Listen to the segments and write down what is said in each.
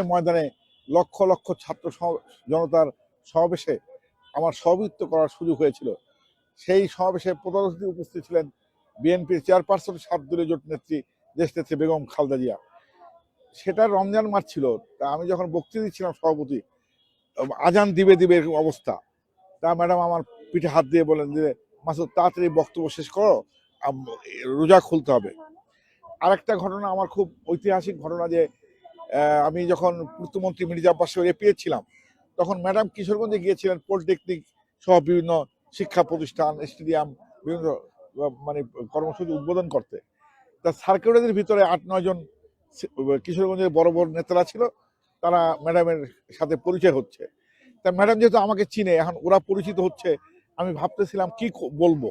ময়দানে লক্ষ লক্ষ ছাত্র জনতার সমাবেশে আমার সভাপতিত্ব করার সুযোগ হয়েছিল। সেই সমাবেশে প্রধান অতিথি উপস্থিত ছিলেন বিএনপির চেয়ারপারসন সাতদলীয় জোট নেত্রী দেশনেত্রী বেগম খালেদা জিয়া। সেটা রমজান মাস ছিল। তা আমি যখন বক্তৃতা দিচ্ছিলাম সভাপতি, আজান দিবে দিবে এরকম অবস্থা। তা ম্যাডাম আমার পিঠে হাত দিয়ে বলেন যে মাসুদ তাড়াতাড়ি বক্তব্য শেষ করো, রোজা খুলতে হবে। আরেকটা ঘটনা আমার খুব ঐতিহাসিক ঘটনা যে আমি যখন পূর্তমন্ত্রী মির্জা আব্বাস এপিএ ছিলাম, তখন ম্যাডাম কিশোরগঞ্জে গিয়েছিলেন পলিটেকনিক সহ বিভিন্ন শিক্ষা প্রতিষ্ঠান, স্টেডিয়াম, বিভিন্ন মানে কর্মসূচি উদ্বোধন করতে। তা সার্কুলারদের ভিতরে 8-9 জন কিশোরগঞ্জের বড় বড় নেতারা ছিল, তারা ম্যাডামের সাথে পরিচয় হচ্ছে। তা ম্যাডাম যেহেতু আমাকে চিনে, এখন ওরা পরিচিত হচ্ছে, আমি ভাবতেছিলাম কি বলবো,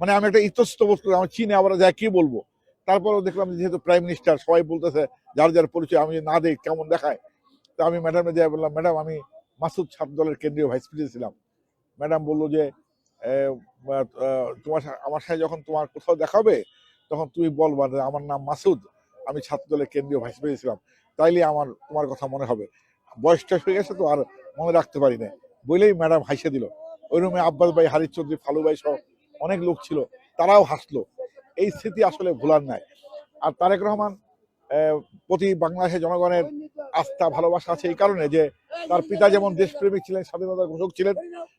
মানে আমি একটা ইতস্তত বোধ করি, আমি চিনে আবার যাই কি বলবো। তারপরেও দেখলাম যেহেতু প্রাইম মিনিস্টার, সবাই বলতেছে যার যার পরিচয়, আমি না দেখ কেমন দেখায়। তো আমি ম্যাডামে যাই বললাম, ম্যাডাম আমি মাসুদ ছাত্র দলের কেন্দ্রীয় ভাইস প্রেসিডেন্ট ছিলাম। ম্যাডাম বললো যে তোমার আমার সাথে যখন তোমার কোথাও দেখাবে তখন তুমি বলবা যে আমার নাম মাসুদ, আমি ছাত্র দলের কেন্দ্রীয় ভাইস প্রেসিডেন্ট ছিলাম, তাইলে আমার তোমার কথা মনে হবে। বয়সটা হয়ে গেছে তো আর মনে রাখতে পারি না বলেই ম্যাডাম হাসে দিল। ওই রুমে আব্বাস ভাই, হারিস চৌধুরী, ফালু ভাই সহ অনেক লোক ছিল, তারাও হাসলো। এই স্মৃতি আসলে ভোলার নাই। আর তারেক রহমান প্রতি বাংলাদেশের জনগণের আস্থা ভালোবাসা আছে এই কারণে যে তার পিতা যেমন দেশপ্রেমিক ছিলেন, স্বাধীনতার ঘোষক ছিলেন,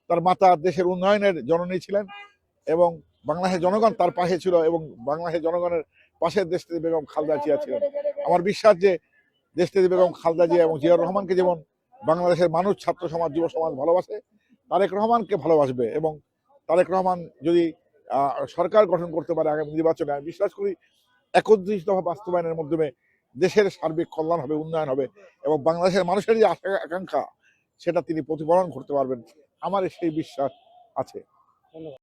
তার মাতা দেশের উন্নয়নের জননী ছিলেন, এবং বাংলাদেশের জনগণ তার পাশে ছিল, এবং বাংলাদেশের জনগণের পাশে দেশনেত্রী বেগম খালেদা জিয়া ছিলেন। আমার বিশ্বাস যে দেশনেত্রী বেগম খালেদা জিয়া এবং জিয়াউর রহমানকে যেমন বাংলাদেশের মানুষ, ছাত্র সমাজ, যুব সমাজ ভালোবাসে, তারেক রহমানকে ভালোবাসবে। এবং তারেক রহমান যদি সরকার গঠন করতে পারে আগামী নির্বাচনে, আমি বিশ্বাস করি 31 দফা বাস্তবায়নের মাধ্যমে দেশের সার্বিক কল্যাণ হবে, উন্নয়ন হবে, এবং বাংলাদেশের মানুষের যে আশা আকাঙ্ক্ষা সেটা তিনি প্রতিফলন করতে পারবেন। আমার সেই বিশ্বাস আছে।